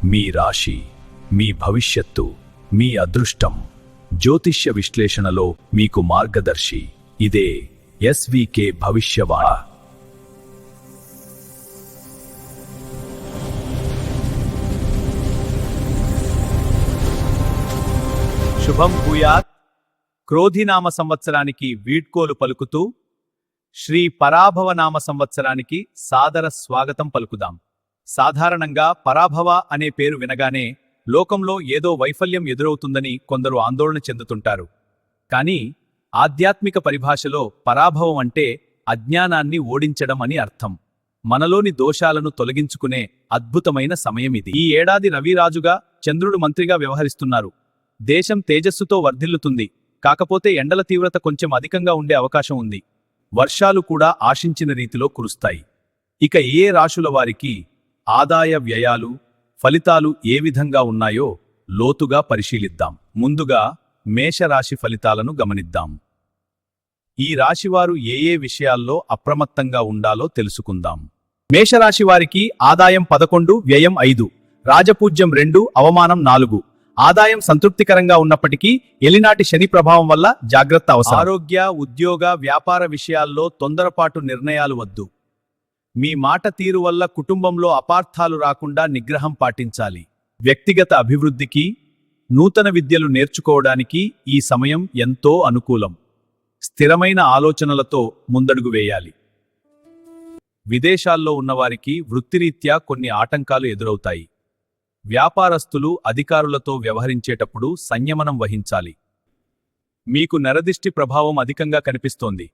మీ రాశి, మీ భవిష్యత్తు, మీ అదృష్టం జ్యోతిష్య విశ్లేషణలో మీకు మార్గదర్శి. ఇదే ఎస్వికే భవిష్యవాణి. శుభం భూయాత్. క్రోధినామ సంవత్సరానికి వీడ్కోలు పలుకుతూ శ్రీ పరాభవనామ సంవత్సరానికి సాదర స్వాగతం పలుకుదాం. సాధారణంగా పరాభవ అనే పేరు వినగానే లోకంలో ఏదో వైఫల్యం ఎదురవుతుందని కొందరు ఆందోళన చెందుతుంటారు. కానీ ఆధ్యాత్మిక పరిభాషలో పరాభవం అంటే అజ్ఞానాన్ని ఓడించడం అని అర్థం. మనలోని దోషాలను తొలగించుకునే అద్భుతమైన సమయమిది. ఈ ఏడాది రవిరాజుగా, చంద్రుడు మంత్రిగా వ్యవహరిస్తున్నారు. దేశం తేజస్సుతో వర్ధిల్లుతుంది. కాకపోతే ఎండల తీవ్రత కొంచెం అధికంగా ఉండే అవకాశం ఉంది. వర్షాలు కూడా ఆశించిన రీతిలో కురుస్తాయి. ఇక ఏ రాశుల వారికి ఆదాయ వ్యయాలు, ఫలితాలు ఏ విధంగా ఉన్నాయో లోతుగా పరిశీలిద్దాం. ముందుగా మేషరాశి ఫలితాలను గమనిద్దాం. ఈ రాశివారు ఏ విషయాల్లో అప్రమత్తంగా ఉండాలో తెలుసుకుందాం. మేషరాశి వారికి ఆదాయం 11, వ్యయం 5, రాజపూజ్యం 2, అవమానం 4. ఆదాయం సంతృప్తికరంగా ఉన్నప్పటికీ ఎలినాటి శని ప్రభావం వల్ల జాగ్రత్త అవసరం. ఆరోగ్య, ఉద్యోగ, వ్యాపార విషయాల్లో తొందరపాటు నిర్ణయాలు వద్దు. మీ మాట తీరు వల్ల కుటుంబంలో అపార్థాలు రాకుండా నిగ్రహం పాటించాలి. వ్యక్తిగత అభివృద్ధికి, నూతన విద్యలు నేర్చుకోవడానికి ఈ సమయం ఎంతో అనుకూలం. స్థిరమైన ఆలోచనలతో ముందడుగు వేయాలి. విదేశాల్లో ఉన్నవారికి వృత్తిరీత్యా కొన్ని ఆటంకాలు ఎదురవుతాయి. వ్యాపారస్తులు అధికారులతో వ్యవహరించేటప్పుడు సంయమనం వహించాలి. మీకు నరదిష్టి ప్రభావం అధికంగా కనిపిస్తోంది.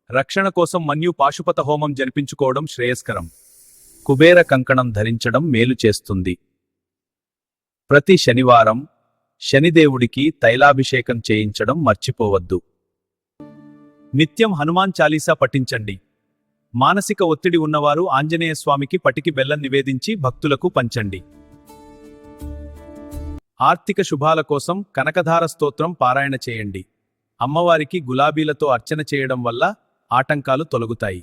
రక్షణ కోసం మన్యు పాశుపత హోమం జరిపించుకోవడం శ్రేయస్కరం. కుబేర కంకణం ధరించడం మేలు చేస్తుంది. ప్రతి శనివారం శనిదేవుడికి తైలాభిషేకం చేయించడం మర్చిపోవద్దు. నిత్యం హనుమాన్ చాలీసా పఠించండి. మానసిక ఒత్తిడి ఉన్నవారు ఆంజనేయ స్వామికి పటికి బెల్లం నివేదించి భక్తులకు పంచండి. ఆర్థిక శుభాల కోసం కనకధార స్తోత్రం పారాయణ చేయండి. అమ్మవారికి గులాబీలతో అర్చన చేయడం వల్ల ఆటంకాలు తొలగుతాయి.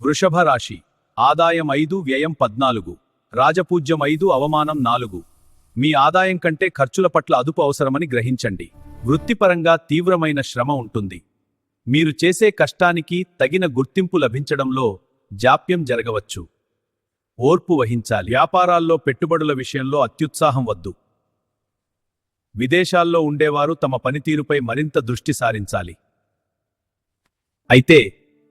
వృషభ రాశి ఆదాయం 5, వ్యయం 14, రాజపూజ్యం 5, అవమానం 4. మీ ఆదాయం కంటే ఖర్చుల పట్ల అదుపు అవసరమని గ్రహించండి. వృత్తిపరంగా తీవ్రమైన శ్రమ ఉంటుంది. మీరు చేసే కష్టానికి తగిన గుర్తింపు లభించడంలో జాప్యం జరగవచ్చు. ఓర్పు వహించాలి. వ్యాపారాల్లో పెట్టుబడుల విషయంలో అత్యుత్సాహం వద్దు. విదేశాల్లో ఉండేవారు తమ పనితీరుపై మరింత దృష్టి సారించాలి. అయితే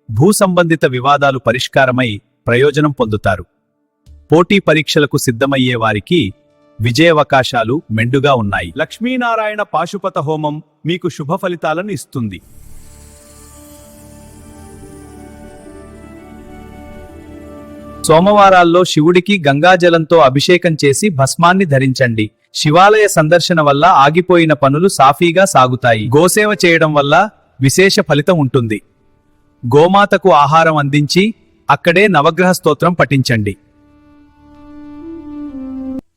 భూ సంబంధిత వివాదాలు పరిష్కారమై ప్రయోజనం పొందుతారు. పోటీ పరీక్షలకు సిద్ధమయ్యే వారికి విజయావకాశాలు మెండుగా ఉన్నాయి. లక్ష్మీనారాయణ పాశుపత హోమం మీకు శుభ ఫలితాలను ఇస్తుంది. సోమవారాల్లో శివుడికి గంగాజలంతో అభిషేకం చేసి భస్మాన్ని ధరించండి. శివాలయ సందర్శన వల్ల ఆగిపోయిన పనులు సాఫీగా సాగుతాయి. గోసేవ చేయడం వల్ల విశేష ఫలితం ఉంటుంది. గోమాతకు ఆహారం అందించి అక్కడే నవగ్రహ స్తోత్రం పఠించండి.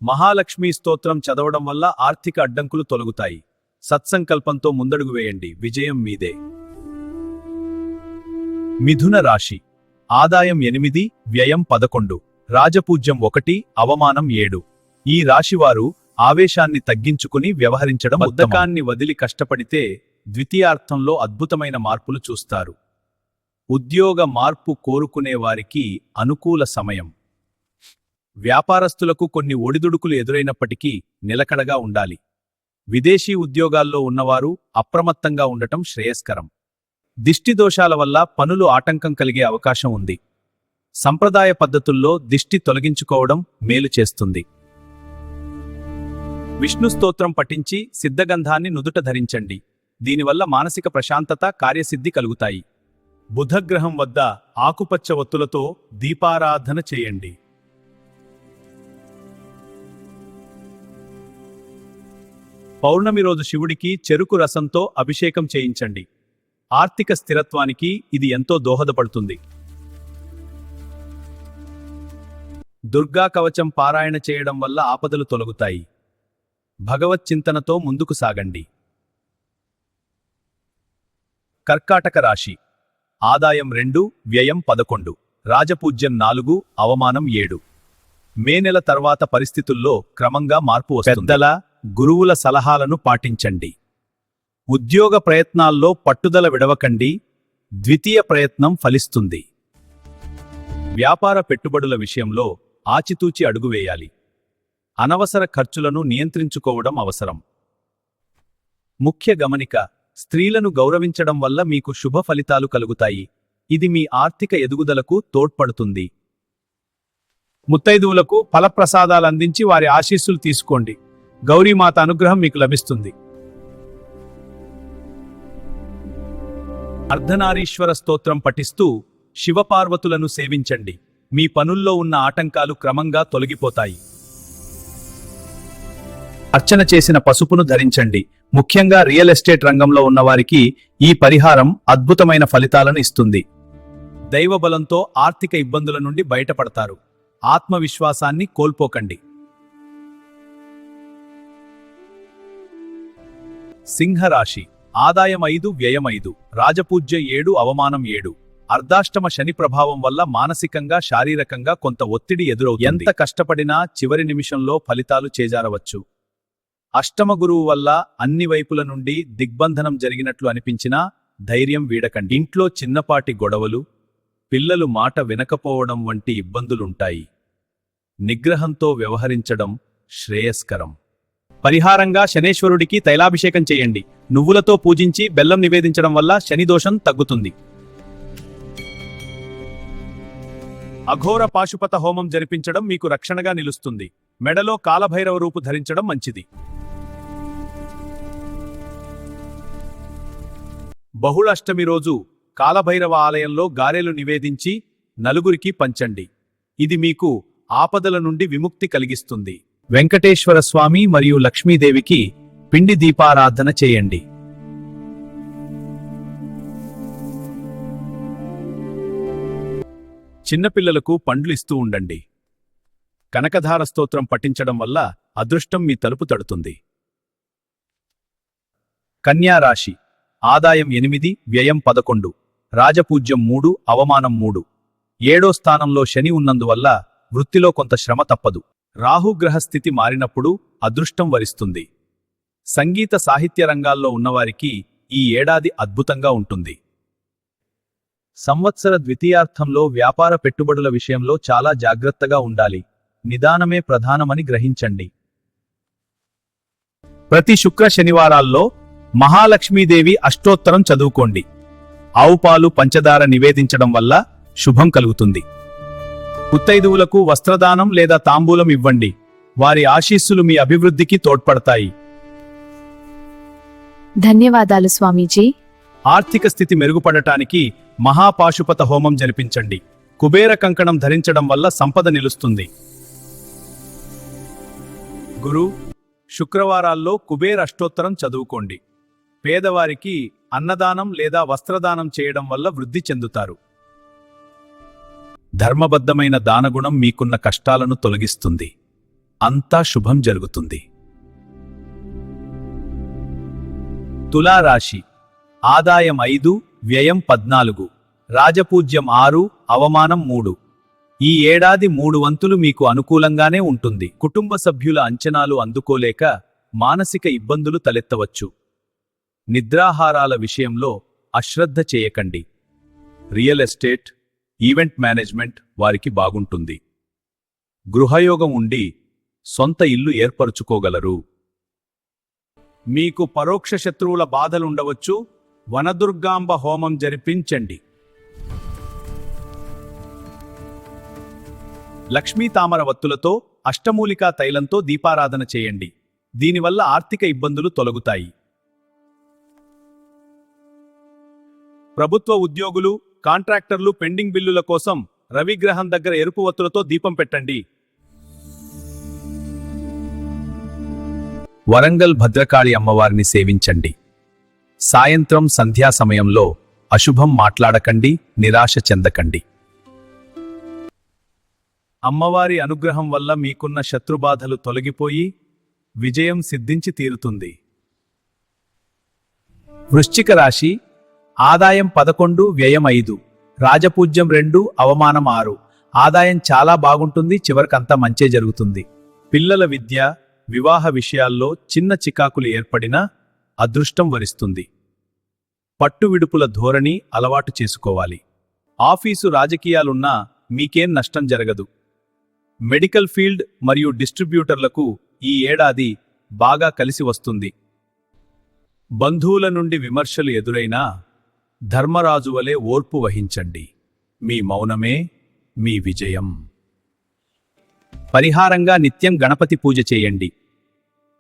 మహాలక్ష్మీ స్తోత్రం చదవడం వల్ల ఆర్థిక అడ్డంకులు తొలగుతాయి. సత్సంకల్పంతో ముందడుగు వేయండి. విజయం మీదే. మిథున రాశి ఆదాయం 8, వ్యయం 11, రాజపూజ్యం 1, అవమానం 7. ఈ రాశివారు ఆవేశాన్ని తగ్గించుకుని వ్యవహరించడం, ఉద్దకాన్ని వదిలి కష్టపడితే ద్వితీయార్థంలో అద్భుతమైన మార్పులు చూస్తారు. ఉద్యోగ మార్పు కోరుకునే వారికి అనుకూల సమయం. వ్యాపారస్తులకు కొన్ని ఒడిదుడుకులు ఎదురైనప్పటికీ నిలకడగా ఉండాలి. విదేశీ ఉద్యోగాల్లో ఉన్నవారు అప్రమత్తంగా ఉండటం శ్రేయస్కరం. దిష్టి దోషాల వల్ల పనులు ఆటంకం కలిగే అవకాశం ఉంది. సంప్రదాయ పద్ధతుల్లో దిష్టి తొలగించుకోవడం మేలు చేస్తుంది. విష్ణు స్తోత్రం పఠించి సిద్ధగంధాన్ని నుదుట ధరించండి. దీనివల్ల మానసిక ప్రశాంతత, కార్యసిద్ధి కలుగుతాయి. బుధగ్రహం వద్ద ఆకుపచ్చ ఒత్తులతో దీపారాధన చేయండి. పౌర్ణమి రోజు శివుడికి చెరుకు రసంతో అభిషేకం చేయించండి. ఆర్థిక స్థిరత్వానికి ఇది ఎంతో దోహదపడుతుంది. దుర్గా కవచం పారాయణ చేయడం వల్ల ఆపదలు తొలగుతాయి. భగవత్ చింతనతో ముందుకు సాగండి. కర్కాటక రాశి ఆదాయం 2, వ్యయం 11, రాజపూజ్యం 4, అవమానం 7. మే నెల తర్వాత పరిస్థితుల్లో క్రమంగా మార్పు వస్తుంది. పెద్దల, గురువుల సలహాలను పాటించండి. ఉద్యోగ ప్రయత్నాల్లో పట్టుదల విడవకండి. ద్వితీయ ప్రయత్నం ఫలిస్తుంది. వ్యాపార పెట్టుబడుల విషయంలో ఆచితూచి అడుగు వేయాలి. అనవసర ఖర్చులను నియంత్రించుకోవడం అవసరం. ముఖ్య గమనిక: స్త్రీలను గౌరవించడం వల్ల మీకు శుభ ఫలితాలు కలుగుతాయి. ఇది మీ ఆర్థిక ఎదుగుదలకు తోడ్పడుతుంది. ముత్తైదువులకు ఫలప్రసాదాలు అందించి వారి ఆశీస్సులు తీసుకోండి. గౌరీమాత అనుగ్రహం మీకు లభిస్తుంది. అర్ధనారీశ్వర స్తోత్రం పఠిస్తూ శివపార్వతులను సేవించండి. మీ పనుల్లో ఉన్న ఆటంకాలు క్రమంగా తొలగిపోతాయి. అర్చన చేసిన పసుపును ధరించండి. ముఖ్యంగా రియల్ ఎస్టేట్ రంగంలో ఉన్నవారికి ఈ పరిహారం అద్భుతమైన ఫలితాలను ఇస్తుంది. దైవబలంతో ఆర్థిక ఇబ్బందుల నుండి బయటపడతారు. ఆత్మవిశ్వాసాన్ని కోల్పోకండి. సింహరాశి. ఆదాయం 5, వ్యయం 5, రాజపూజ్య 7, అవమానం 7. అర్ధాష్టమ శని ప్రభావం వల్ల మానసికంగా, శారీరకంగా కొంత ఒత్తిడి ఎదురవుతుంది. ఎంత కష్టపడినా చివరి నిమిషంలో ఫలితాలు చేజారవచ్చు. అష్టమ గురువు వల్ల అన్ని వైపుల నుండి దిగ్బంధనం జరిగినట్లు అనిపించినా ధైర్యం వీడకండి. ఇంట్లో చిన్నపాటి గొడవలు, పిల్లలు మాట వినకపోవడం వంటి ఇబ్బందులుంటాయి. నిగ్రహంతో వ్యవహరించడం శ్రేయస్కరం. పరిహారంగా శనేశ్వరుడికి తైలాభిషేకం చేయండి. నువ్వులతో పూజించి బెల్లం నివేదించడం వల్ల శనిదోషం తగ్గుతుంది. అఘోర పాశుపత హోమం జరిపించడం మీకు రక్షణగా నిలుస్తుంది. మెడలో కాలభైరవ రూపు ధరించడం మంచిది. బహుళాష్టమి రోజు కాలభైరవ ఆలయంలో గారెలు నివేదించి నలుగురికి పంచండి. ఇది మీకు ఆపదల నుండి విముక్తి కలిగిస్తుంది. వెంకటేశ్వర స్వామి మరియు లక్ష్మీదేవికి పిండి దీపారాధన చేయండి. చిన్నపిల్లలకు పండ్లు ఇస్తూ ఉండండి. కనకధార స్తోత్రం పఠించడం వల్ల అదృష్టం మీ తలుపు తడుతుంది. కన్యా రాశి. ఆదాయం 8, వ్యయం 11, రాజపూజ్యం 3, అవమానం 3. 7వ స్థానంలో శని ఉన్నందువల్ల వృత్తిలో కొంత శ్రమ తప్పదు. రాహుగ్రహ స్థితి మారినప్పుడు అదృష్టం వరిస్తుంది. సంగీత సాహిత్య రంగాల్లో ఉన్నవారికి ఈ ఏడాది అద్భుతంగా ఉంటుంది. సంవత్సర ద్వితీయార్థంలో వ్యాపార పెట్టుబడుల విషయంలో చాలా జాగ్రత్తగా ఉండాలి. నిదానమే ప్రధానమని గ్రహించండి. ప్రతి శుక్ర శనివారాల్లో మహాలక్ష్మీదేవి అష్టోత్తరం చదువుకోండి. ఆవుపాలు, పంచదార నివేదించడం వల్ల శుభం కలుగుతుంది. ముత్తైదువులకు వస్త్రదానం లేదా తాంబూలం ఇవ్వండి. వారి ఆశీస్సులు మీ అభివృద్ధికి తోడ్పడతాయి. ధన్యవాదాలు స్వామీజీ. ఆర్థిక స్థితి మెరుగుపడటానికి మహాపాశుపత హోమం జరిపించండి. కుబేర కంకణం ధరించడం వల్ల సంపద నిలుస్తుంది. గురు, శుక్రవారాల్లో కుబేర అష్టోత్తరం చదువుకోండి. పేదవారికి అన్నదానం లేదా వస్త్రదానం చేయడం వల్ల వృద్ధి చెందుతారు. ధర్మబద్ధమైన దానగుణం మీకున్న కష్టాలను తొలగిస్తుంది. అంతా శుభం జరుగుతుంది. తులారాశి. ఆదాయం 5, వ్యయం 14, రాజపూజ్యం 6, అవమానం 3. ఈ ఏడాది 3 వంతులు మీకు అనుకూలంగానే ఉంటుంది. కుటుంబ సభ్యుల అంచనాలు అందుకోలేక మానసిక ఇబ్బందులు తలెత్తవచ్చు. నిద్రాహారాల విషయంలో అశ్రద్ధ చేయకండి. రియల్ ఎస్టేట్, ఈవెంట్ మేనేజ్మెంట్ వారికి బాగుంటుంది. గృహయోగం ఉండి సొంత ఇల్లు ఏర్పరుచుకోగలరు. మీకు పరోక్ష శత్రువుల బాధలుండవచ్చు. వనదుర్గాంబ హోమం జరిపించండి. లక్ష్మీ తామర వత్తులతో, అష్టమూలికా తైలంతో దీపారాధన చేయండి. దీనివల్ల ఆర్థిక ఇబ్బందులు తొలగుతాయి. ప్రభుత్వ ఉద్యోగులు, కాంట్రాక్టర్లు పెండింగ్ బిల్లుల కోసం రవిగ్రహం దగ్గర ఎరుపు వత్తులతో దీపం పెట్టండి. వరంగల్ భద్రకాళి అమ్మవారిని సేవించండి. సాయంత్రం సంధ్యా సమయంలో అశుభం మాట్లాడకండి, నిరాశ చెందకండి. అమ్మవారి అనుగ్రహం వల్ల మీకున్న శత్రుబాధలు తొలగిపోయి విజయం సిద్ధించి తీరుతుంది. వృశ్చిక రాశి. ఆదాయం 11, వ్యయం 5, రాజపూజ్యం 2, అవమానం 6. ఆదాయం చాలా బాగుంటుంది, చివరికంతా మంచే జరుగుతుంది. పిల్లల విద్య, వివాహ విషయాల్లో చిన్న చికాకులు ఏర్పడినా అదృష్టం వరిస్తుంది. పట్టువిడుపుల ధోరణి అలవాటు చేసుకోవాలి. ఆఫీసు రాజకీయాలున్నా మీకేం నష్టం జరగదు. మెడికల్ ఫీల్డ్ మరియు డిస్ట్రిబ్యూటర్లకు ఈ ఏడాది బాగా కలిసి వస్తుంది. బంధువుల నుండి విమర్శలు ఎదురైనా ధర్మరాజు వలె ఓర్పు వహించండి. మీ మౌనమే మీ విజయం. పరిహారంగా నిత్యం గణపతి పూజ చేయండి.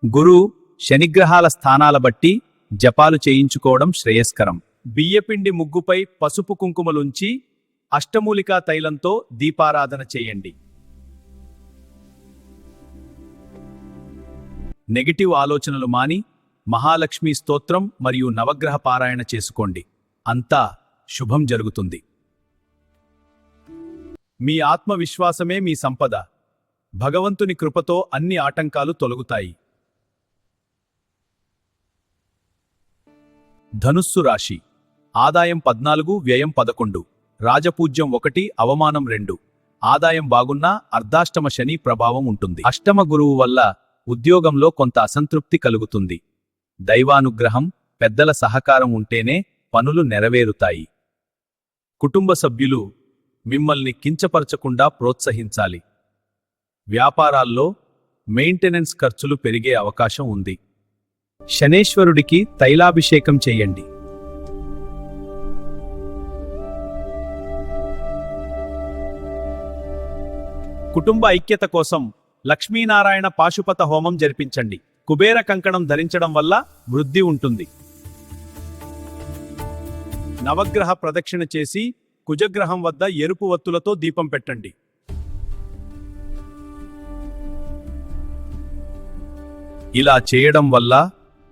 గురు, శనిగ్రహాల స్థానాల బట్టి జపాలు చేయించుకోవడం శ్రేయస్కరం. బియ్యపిండి ముగ్గుపై పసుపు కుంకుమలుంచి అష్టమూలికా తైలంతో దీపారాధన చేయండి. నెగటివ్ ఆలోచనలు మాని మహాలక్ష్మి స్తోత్రం మరియు నవగ్రహ పారాయణ చేసుకోండి. అంతా శుభం జరుగుతుంది. మీ ఆత్మవిశ్వాసమే మీ సంపద. భగవంతుని కృపతో అన్ని ఆటంకాలు తొలగుతాయి. ధనుస్సు రాశి. ఆదాయం 14, వ్యయం 11. రాజపూజ్యం 1, అవమానం 2. ఆదాయం బాగున్నా అర్ధాష్టమ శని ప్రభావం ఉంటుంది. అష్టమ గురువు వల్ల ఉద్యోగంలో కొంత అసంతృప్తి కలుగుతుంది. దైవానుగ్రహం, పెద్దల సహకారం ఉంటేనే పనులు నెరవేరుతాయి. కుటుంబ సభ్యులు మిమ్మల్ని కించపరచకుండా ప్రోత్సహించాలి. వ్యాపారాల్లో మెయింటెనెన్స్ ఖర్చులు పెరిగే అవకాశం ఉంది. శనేశ్వరుడికి తైలాభిషేకం చేయండి. కుటుంబ ఐక్యత కోసం లక్ష్మీనారాయణ పాశుపత హోమం జరిపించండి. కుబేర కంకణం ధరించడం వల్ల వృద్ధి ఉంటుంది. నవగ్రహ ప్రదక్షిణ చేసి కుజగ్రహం వద్ద ఎరుపు వత్తులతో దీపం పెట్టండి. ఇలా చేయడం వల్ల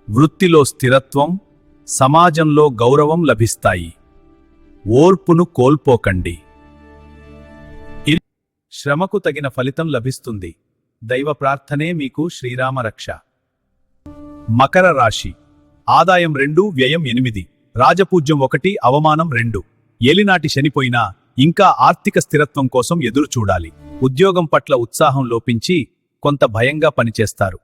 వృత్తిలో స్థిరత్వం, సమాజంలో గౌరవం లభిస్తాయి. ఓర్పును కోల్పోకండి. శ్రమకు తగిన ఫలితం లభిస్తుంది. దైవ ప్రార్థనే మీకు శ్రీరామ రక్ష. మకర రాశి. ఆదాయం 2, వ్యయం 8. రాజపూజ్యం 1, అవమానం 2. ఏలినాటి శనిపోయినా ఇంకా ఆర్థిక స్థిరత్వం కోసం ఎదురు చూడాలి. ఉద్యోగం పట్ల ఉత్సాహం లోపించి కొంత భయంగా పనిచేస్తారు.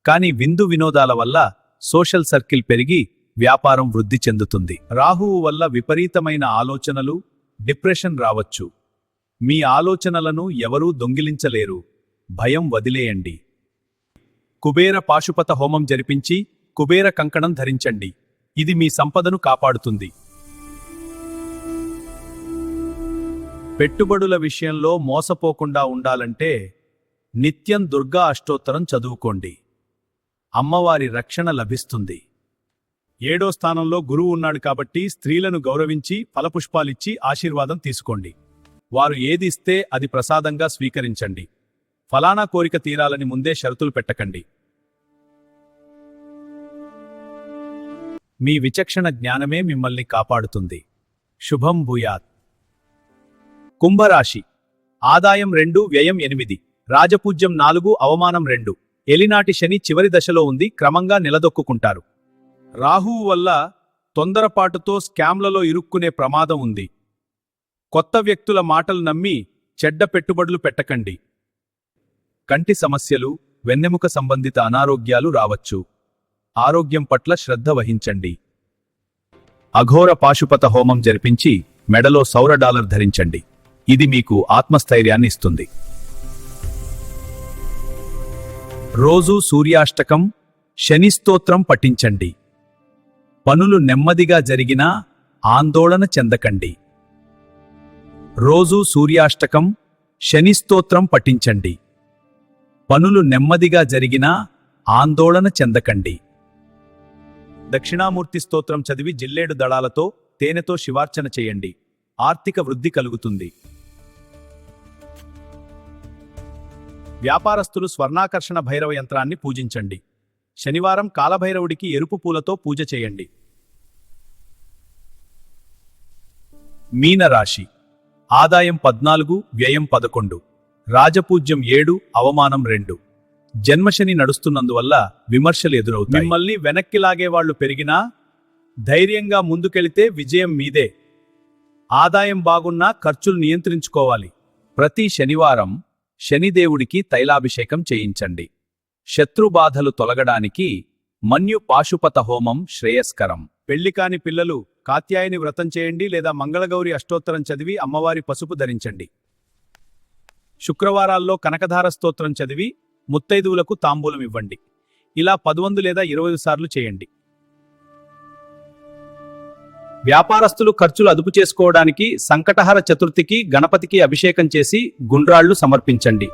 కానీ విందు వినోదాల వల్ల సోషల్ సర్కిల్ పెరిగి వ్యాపారం వృద్ధి చెందుతుంది. రాహువు వల్ల విపరీతమైన ఆలోచనలు, డిప్రెషన్ రావచ్చు. మీ ఆలోచనలను ఎవరూ దొంగిలించలేరు. భయం వదిలేయండి. కుబేర పాశుపత హోమం జరిపించి కుబేర కంకణం ధరించండి. ఇది మీ సంపదను కాపాడుతుంది. పెట్టుబడుల విషయంలో మోసపోకుండా ఉండాలంటే నిత్యం దుర్గా అష్టోత్తరం చదువుకోండి. అమ్మవారి రక్షణ లభిస్తుంది. 7వ స్థానంలో గురువు ఉన్నాడు కాబట్టి స్త్రీలను గౌరవించి ఫలపుష్పాలిచ్చి ఆశీర్వాదం తీసుకోండి. వారు ఏది ఇస్తే అది ప్రసాదంగా స్వీకరించండి. ఫలానా కోరిక తీరాలని ముందే షరతులు పెట్టకండి. మీ విచక్షణ జ్ఞానమే మిమ్మల్ని కాపాడుతుంది. శుభం భూయాత్. కుంభరాశి. ఆదాయం 2, వ్యయం 8. రాజపూజ్యం 4, అవమానం 2. ఎలినాటి శని చివరి దశలో ఉంది. క్రమంగా నిలదొక్కుంటారు. రాహువు వల్ల తొందరపాటుతో స్కామ్లలో ఇరుక్కునే ప్రమాదం ఉంది. కొత్త వ్యక్తుల మాటలు నమ్మి చెడ్డ పెట్టుబడులు పెట్టకండి. కంటి సమస్యలు, వెన్నెముక సంబంధిత అనారోగ్యాలు రావచ్చు. ఆరోగ్యం పట్ల శ్రద్ధ వహించండి. అఘోర పాశుపత హోమం జరిపించి మెడలో సౌర డాలర్ ధరించండి. ఇది మీకు ఆత్మస్థైర్యాన్ని ఇస్తుంది. రోజూ సూర్యాష్టకం, శని స్తోత్రం పఠించండి. పనులు నెమ్మదిగా జరిగినా ఆందోళన చెందకండి. రోజూ సూర్యాష్టకం, శని స్తోత్రం పఠించండి. పనులు నెమ్మదిగా జరిగినా ఆందోళన చెందకండి. దక్షిణామూర్తి స్తోత్రం చదివి జిల్లేడు దళాలతో తేనెతో శివార్చన చేయండి. ఆర్థిక వృద్ధి కలుగుతుంది. వ్యాపారస్తులు స్వర్ణాకర్షణ భైరవ యంత్రాన్ని పూజించండి. శనివారం కాలభైరవుడికి ఎరుపు పూలతో పూజ చేయండి. మీనరాశి. ఆదాయం 14, వ్యయం 11. రాజపూజ్యం 7, అవమానం 2. జన్మశని నడుస్తున్నందువల్ల విమర్శలు ఎదురవుతాయి. మిమ్మల్ని వెనక్కి లాగేవాళ్లు పెరిగినా ధైర్యంగా ముందుకెళితే విజయం మీదే. ఆదాయం బాగున్నా ఖర్చులు నియంత్రించుకోవాలి. ప్రతి శనివారం శనిదేవుడికి తైలాభిషేకం చేయించండి. శత్రుబాధలు తొలగడానికి మన్యు పాశుపత హోమం శ్రేయస్కరం. పెళ్లికాని పిల్లలు కాత్యాయని వ్రతం చేయండి లేదా మంగళగౌరి అష్టోత్తరం చదివి అమ్మవారి పసుపు ధరించండి. శుక్రవారాల్లో కనకధార స్తోత్రం చదివి ముత్తైదువులకు తాంబూలం ఇవ్వండి. ఇలా 11 లేదా 20 సార్లు చేయండి. వ్యాపారస్తులు ఖర్చులు అదుపు చేసుకోవడానికి సంకటహర చతుర్థికి గణపతికి అభిషేకం చేసి గుండ్రాళ్లు సమర్పించండి.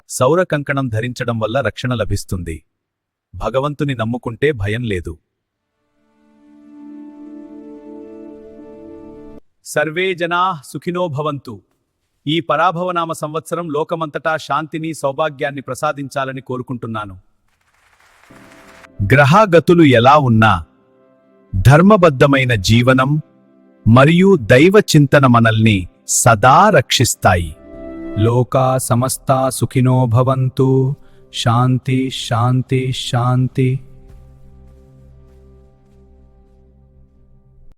సౌర కంకణం ధరించడం వల్ల రక్షణ లభిస్తుంది. భగవంతుని నమ్ముకుంటే భయం లేదు. సర్వే జనా సుఖినో భవంతు. ఈ పరాభవనామ సంవత్సరం లోకమంతటా శాంతిని సౌభాగ్యాన్ని ప్రసాదించాలని కోరుకుంటున్నాను. గ్రహగతులు ఎలా ఉన్నా ధర్మబద్ధమైన జీవనం మరియు దైవ చింతన మనల్ని సదా రక్షిస్తాయి. లోకా సమస్తా సుఖినో భవంతు. శాంతి శాంతి శాంతి.